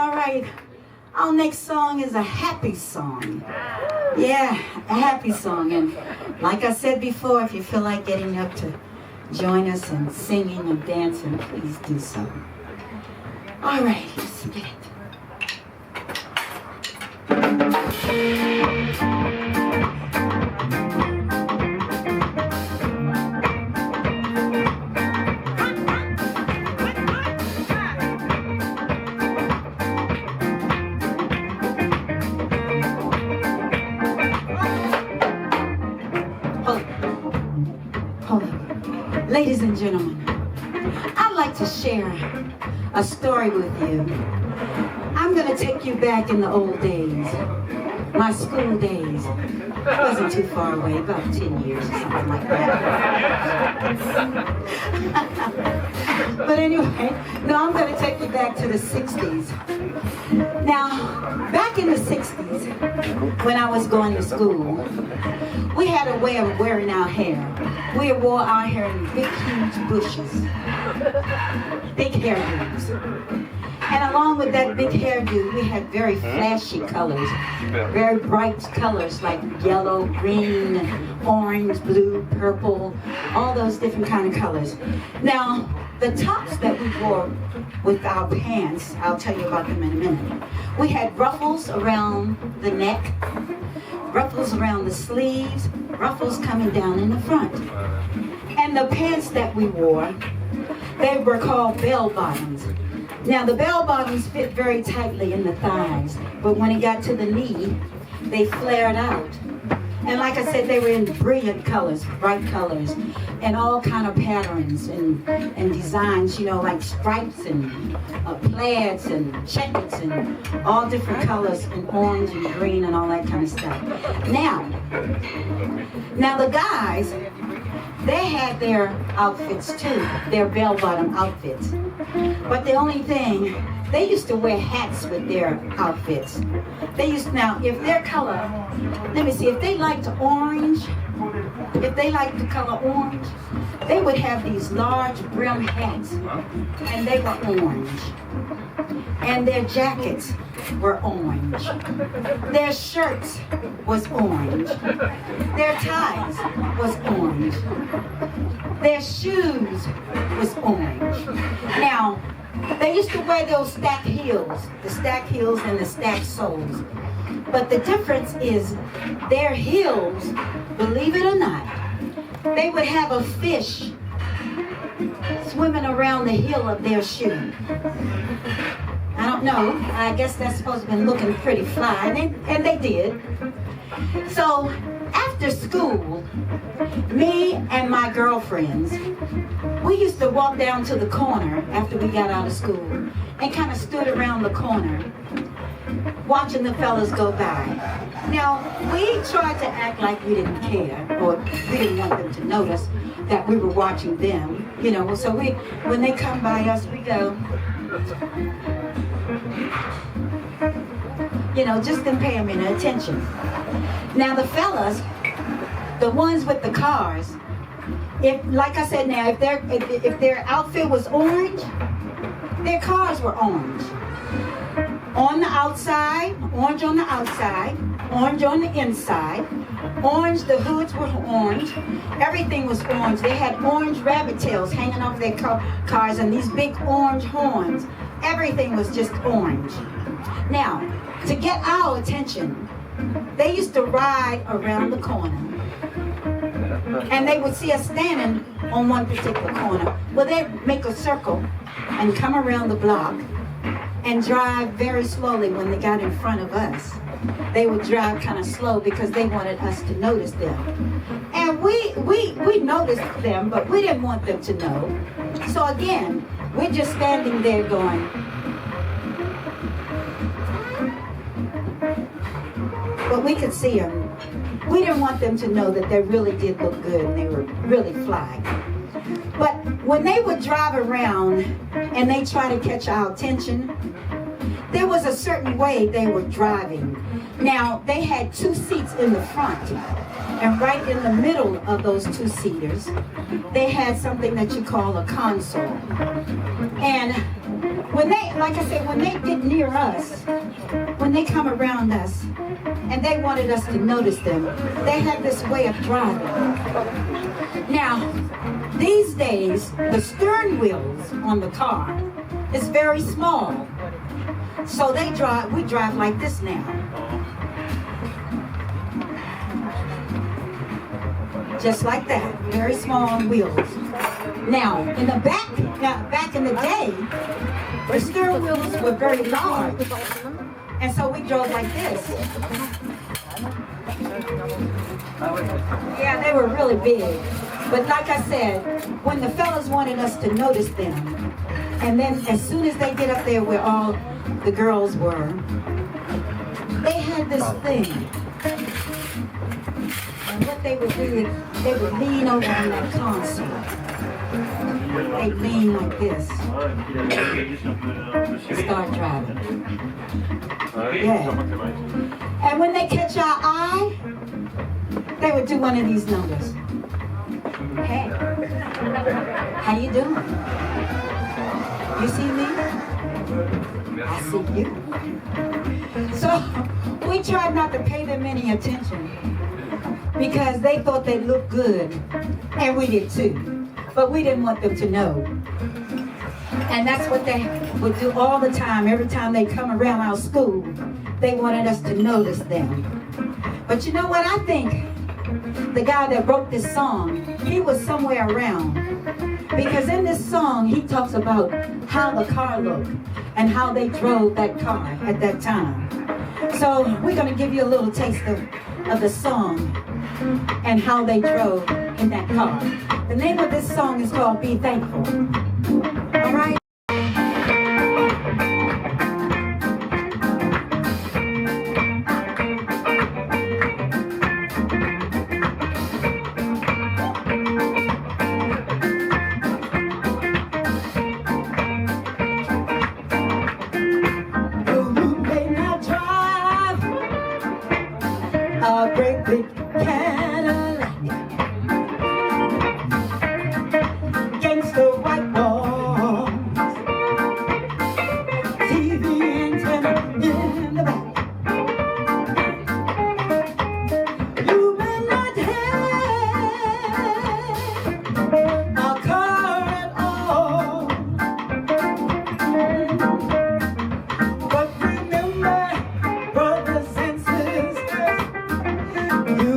All right, our next song is a happy song. Yeah, a happy song. And like I said before, if you feel like getting up to join us and singing and dancing, please do so. All right, let's get it. Ladies and gentlemen, I'd like to share a story with you. I'm going to take you back in the old days, my school days. It wasn't too far away, about 10 years or something like that. But anyway, no, I'm going to take you back to the 60s. Now, back in the 60s, when I was going to school, we had a way of wearing our hair. We wore our hair in big, huge bushes, big hairdos. And along with that big hairdo, we had very flashy colors, very bright colors like yellow, green, orange, blue, purple, all those different kind of colors. Now, the tops that we wore with our pants, I'll tell you about them in a minute. We had ruffles around the neck, ruffles around the sleeves, ruffles coming down in the front. And the pants that we wore, they were called bell bottoms. Now the bell bottoms fit very tightly in the thighs, but when it got to the knee, they flared out. And like I said, they were in brilliant colors, bright colors, and all kind of patterns and designs, you know, like stripes and plaids and checkers and all different colors, and orange and green and all that kind of stuff. Now the guys, they had their outfits too, their bell-bottom outfits. But the only thing, they used to wear hats with their outfits. They used, now if their color, let me see, if they liked orange, if they liked the color orange, they would have these large brim hats, and they were orange. And their jackets were orange. Their shirts was orange. Their ties was orange. Their shoes was orange. Now, they used to wear those stacked heels, the stacked heels and the stacked soles. But the difference is their heels, believe it or not, they would have a fish swimming around the heel of their shoe. I don't know. I guess that's supposed to have been looking pretty fly, and they did. So after school, me and my girlfriends, we used to walk down to the corner after we got out of school and kind of stood around the corner watching the fellas go by. Now, we tried to act like we didn't care, or we didn't want them to notice that we were watching them, you know. So when they come by us, we go, you know, just didn't pay them any attention. Now the fellas, the ones with the cars, if, like I said now, if their outfit was orange, their cars were orange. On the outside, orange on the outside, orange on the inside, orange, the hoods were orange, everything was orange. They had orange rabbit tails hanging off their cars and these big orange horns. Everything was just orange. Now, to get our attention, they used to ride around the corner. And they would see us standing on one particular corner. Well, they'd make a circle and come around the block and drive very slowly when they got in front of us. They would drive kind of slow because they wanted us to notice them. And we noticed them, but we didn't want them to know. So again, we're just standing there going, but we could see them. We didn't want them to know that they really did look good and they were really fly. But when they would drive around and they try to catch our attention, there was a certain way they were driving. Now, they had two seats in the front, and right in the middle of those two-seaters, they had something that you call a console. And when they, like I said, when they get near us, when they come around us, and they wanted us to notice them, they had this way of driving. Now, these days, the stern wheels on the car is very small. So we drive like this now. Just like that, very small wheels. Now, in the back in the day, the steering wheels were very large. And so we drove like this. Yeah, they were really big. But like I said, when the fellas wanted us to notice them, and then as soon as they get up there where all the girls were, they had this thing. And what they would do, they would lean over on that console. They'd lean like this. Start driving. Yeah. And when they catch our eye, they would do one of these numbers. Hey, how you doing? You see me? I see you. So we tried not to pay them any attention because they thought they looked good, and we did too. But we didn't want them to know. And that's what they would do all the time. Every time they come around our school, they wanted us to notice them. But you know what? I think the guy that wrote this song, he was somewhere around. Because in this song, he talks about how the car looked and how they drove that car at that time. So we're going to give you a little taste of the song and how they drove in that car. The name of this song is called Be Thankful. All right? A great big Cadillac against the white walls, TV antenna in the back. You may not have a car at all, but remember, brothers and sisters, you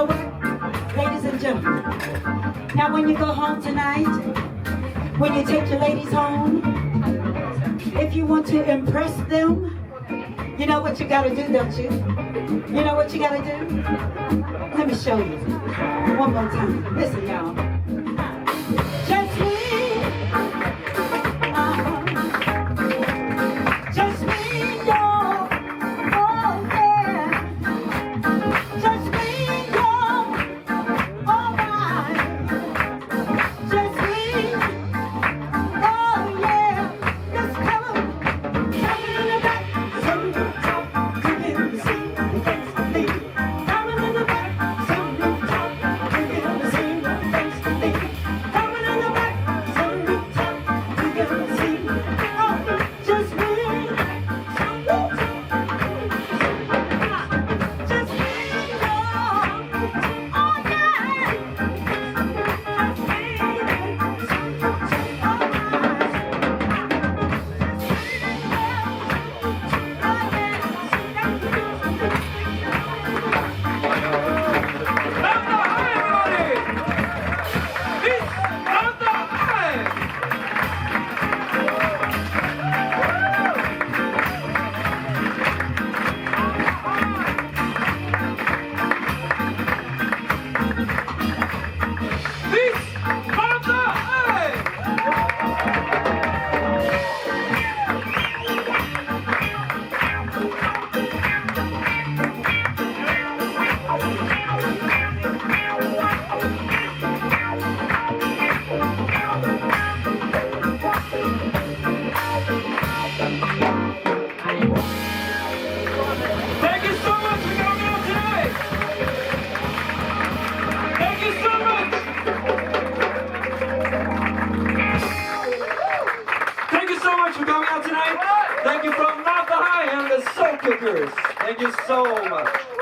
know what, ladies and gentlemen? Now when you go home tonight, when you take your ladies home, if you want to impress them, you know what you gotta do, don't you? You know what you gotta do? Let me show you. One more time. Listen, y'all. Just me. Just me, y'all. Oh, yeah. Just me, y'all. All right. Just me. Oh, yeah. Let's come on. Coming in the back. Some top. You can see the face of me. Coming in the back. Some top. You can see the face of me. Coming in the back. Some top. You can see. Oh, just me. Just me, y'all. Oh, yeah. Thank you so much for coming out tonight. Thank you so much. Thank you so much for coming out tonight. Thank you from Not the High and the Soul Cookers. Thank you so much.